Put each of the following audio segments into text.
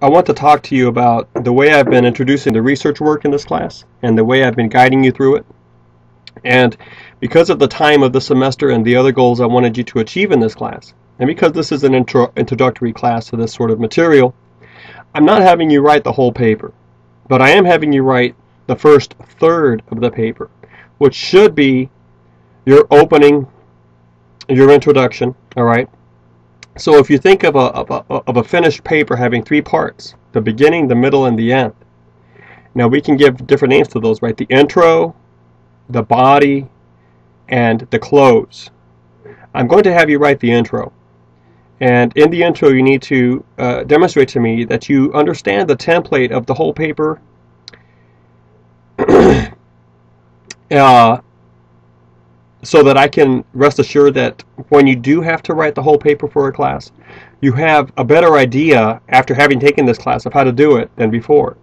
I want to talk to you about the way I've been introducing the research work in this class and the way I've been guiding you through it. And because of the time of the semester and the other goals I wanted you to achieve in this class, and because this is an introductory class to this sort of material, I'm not having you write the whole paper, but I am having you write the first third of the paper, which should be your opening, your introduction, all right? So if you think of a finished paper having three parts, the beginning, the middle, and the end. Now we can give different names to those, right? The intro, the body, and the close. I'm going to have you write the intro. And in the intro you need to demonstrate to me that you understand the template of the whole paper so that I can rest assured that when you do have to write the whole paper for a class, you have a better idea after having taken this class of how to do it than before.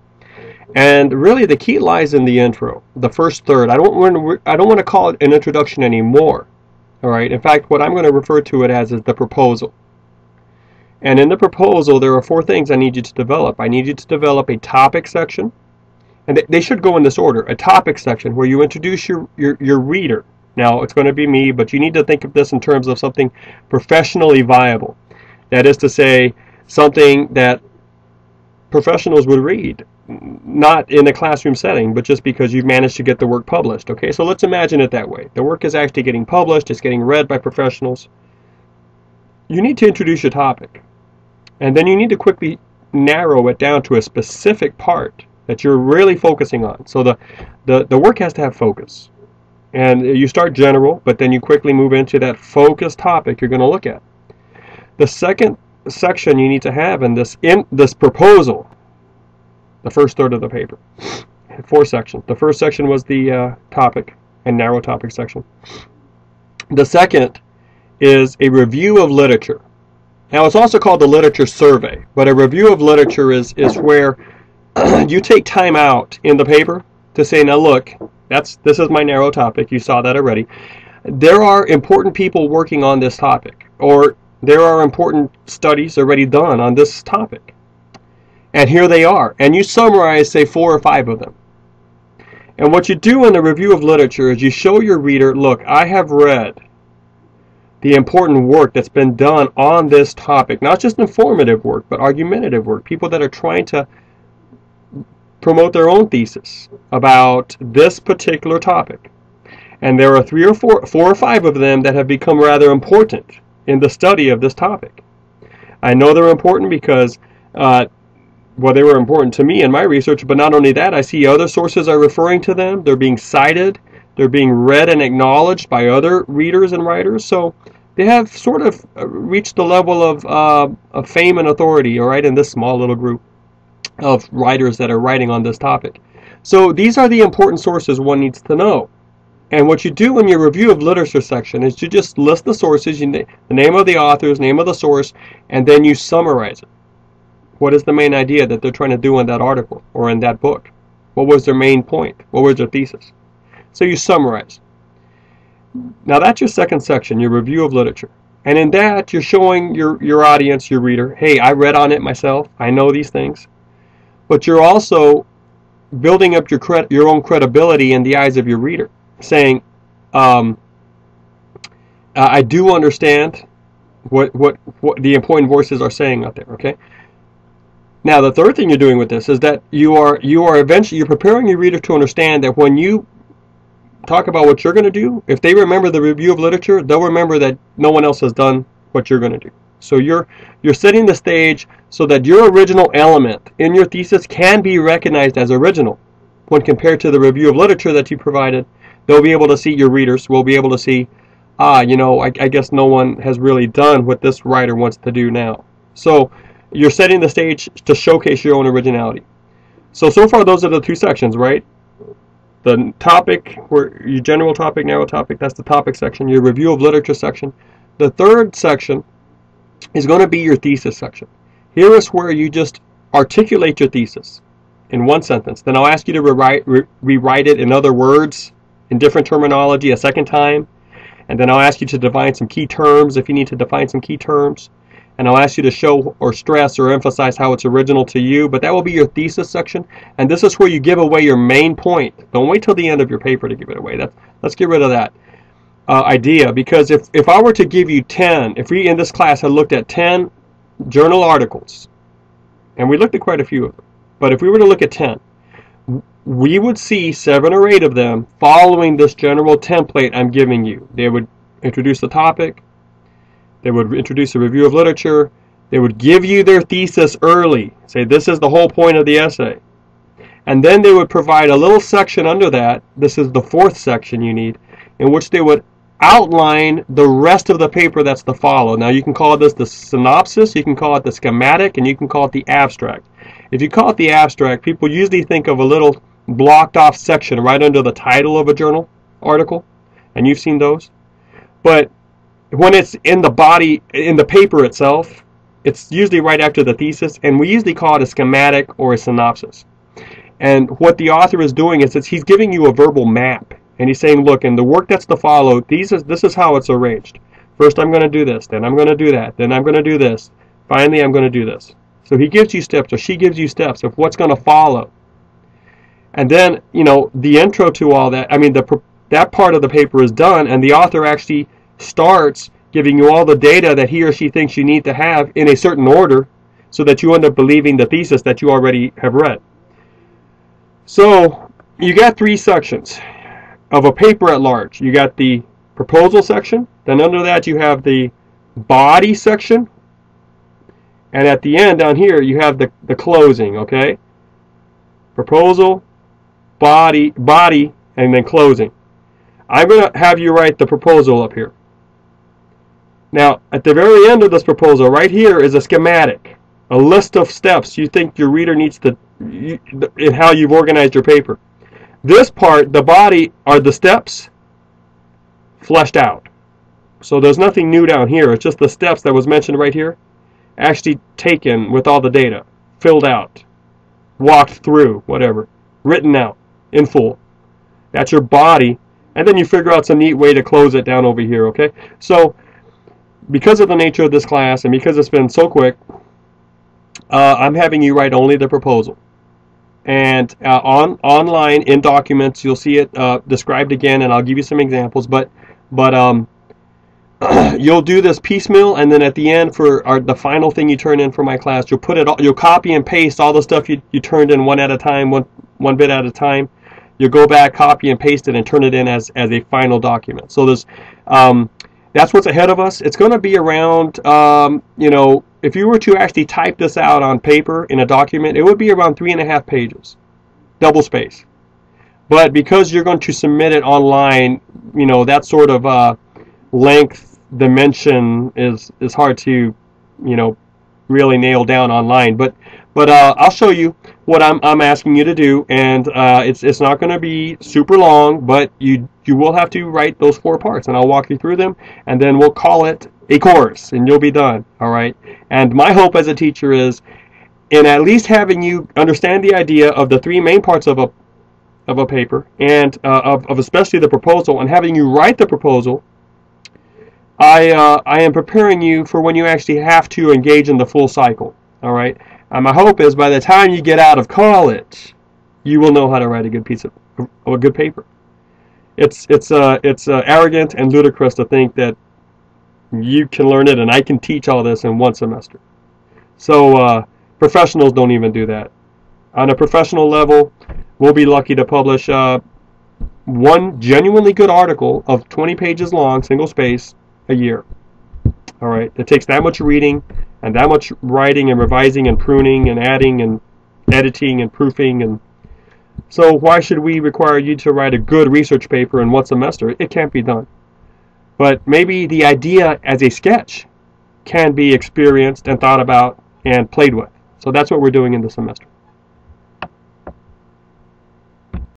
And really the key lies in the intro, the first third. I don't want to call it an introduction anymore. All right. In fact, what I'm going to refer to it as is the proposal. And in the proposal, there are four things I need you to develop. I need you to develop a topic section, and they should go in this order. A topic section where you introduce your reader. Now, it's going to be me, but you need to think of this in terms of something professionally viable. That is to say, something that professionals would read, not in a classroom setting, but just because you've managed to get the work published. Okay, so let's imagine it that way. The work is actually getting published, it's getting read by professionals. You need to introduce your topic, and then you need to quickly narrow it down to a specific part that you're really focusing on. So the work has to have focus. And you start general, but then you quickly move into that focused topic you're going to look at. The second section you need to have in this proposal, the first third of the paper, four sections. The first section was the topic and narrow topic section. The second is a review of literature. Now it's also called the literature survey, but a review of literature is where you take time out in the paper to say, now look, this is my narrow topic. You saw that already. There are important people working on this topic, or there are important studies already done on this topic. And here they are. And you summarize, say, 4 or 5 of them. And what you do in the review of literature is you show your reader, look, I have read the important work that's been done on this topic. Not just informative work, but argumentative work. People that are trying to promote their own thesis about this particular topic. And there are 4 or 5 of them that have become rather important in the study of this topic. I know they're important because, well, they were important to me in my research, but not only that, I see other sources are referring to them. They're being cited. They're being read and acknowledged by other readers and writers. So they have sort of reached the level of fame and authority, all right, in this small little group of writers that are writing on this topic. So these are the important sources one needs to know. And what you do in your review of literature section is you just list the sources, the name of the authors, name of the source, and then you summarize it. What is the main idea that they're trying to do in that article or in that book? What was their main point? What was their thesis? So you summarize. Now that's your second section, your review of literature. And in that, you're showing your audience, your reader, hey, I read on it myself. I know these things. But you're also building up your own credibility in the eyes of your reader, saying, I do understand what the important voices are saying out there. Okay. Now the third thing you're doing with this is that you're preparing your reader to understand that when you talk about what you're going to do, if they remember the review of literature, they'll remember that no one else has done what you're going to do. So you're setting the stage so that your original element in your thesis can be recognized as original when compared to the review of literature that you provided. They'll be able to see, your readers will be able to see, I guess no one has really done what this writer wants to do now. So you're setting the stage to showcase your own originality. So far those are the 2 sections, right? The topic, where your general topic, narrow topic, that's the topic section. Your review of literature section. The third section is going to be your thesis section. Here is where you just articulate your thesis in one sentence. Then I'll ask you to rewrite it in other words, in different terminology a second time. And then I'll ask you to define some key terms if you need to define some key terms. and I'll ask you to show or stress or emphasize how it's original to you, but that will be your thesis section, and this is where you give away your main point. Don't wait till the end of your paper to give it away. Let's get rid of that idea, because if I were to give you 10, if we in this class had looked at 10 journal articles, and we looked at quite a few of them, but if we were to look at 10, we would see 7 or 8 of them following this general template I'm giving you. They would introduce the topic, they would introduce a review of literature, they would give you their thesis early, say this is the whole point of the essay, and then they would provide a little section under that, this is the 4th section you need, in which they would outline the rest of the paper that's to follow. Now you can call this the synopsis, you can call it the schematic, and you can call it the abstract. If you call it the abstract, people usually think of a little blocked off section right under the title of a journal article, and you've seen those. But when it's in the body, in the paper itself, it's usually right after the thesis, and we usually call it a schematic or a synopsis. And what the author is doing is he's giving you a verbal map, and he's saying, look, in the work that's to follow, this is how it's arranged. First I'm going to do this, then I'm going to do that, then I'm going to do this, finally I'm going to do this. So he gives you steps, or she gives you steps of what's going to follow. And then, you know, the intro to all that, I mean, that part of the paper is done, and the author actually starts giving you all the data that he or she thinks you need to have in a certain order so that you end up believing the thesis that you already have read. So you got 3 sections of a paper at large. You got the proposal section, then under that you have the body section, and at the end down here you have the closing, okay? Proposal, body, and then closing. I'm going to have you write the proposal up here. Now, at the very end of this proposal, right here is a schematic, a list of steps you think your reader needs to, in how you've organized your paper. This part, the body, are the steps fleshed out. So there's nothing new down here. It's just the steps that was mentioned right here, actually taken with all the data, filled out, walked through, whatever, written out in full. That's your body, and then you figure out some neat way to close it down over here, okay? So, because of the nature of this class, and because it's been so quick, I'm having you write only the proposal. And online, in documents, you'll see it described again, and I'll give you some examples, but you'll do this piecemeal, and then at the end for the final thing you turn in for my class, you'll copy and paste all the stuff you turned in one at a time, one bit at a time. You'll go back, copy and paste it, and turn it in as a final document. So there's that's what's ahead of us. It's going to be around, you know, if you were to actually type this out on paper in a document, it would be around 3.5 pages, double space. But because you're going to submit it online, you know, that sort of length dimension is hard to, you know, really nail down online. But I'll show you what I'm asking you to do, and it's not going to be super long, but you will have to write those 4 parts, and I'll walk you through them, and then we'll call it a course, and you'll be done. All right. And my hope as a teacher is, in at least having you understand the idea of the 3 main parts of a paper, and of especially the proposal, and having you write the proposal, I am preparing you for when you actually have to engage in the full cycle. All right. My hope is by the time you get out of college, you will know how to write a good piece of a good paper. It's arrogant and ludicrous to think that you can learn it and I can teach all this in 1 semester. So professionals don't even do that. On a professional level, we'll be lucky to publish 1 genuinely good article of 20 pages long, single space, a year. All right, it takes that much reading and that much writing and revising and pruning and adding and editing and proofing, and so why should we require you to write a good research paper in 1 semester? It can't be done. But maybe the idea as a sketch can be experienced and thought about and played with. So that's what we're doing in the semester.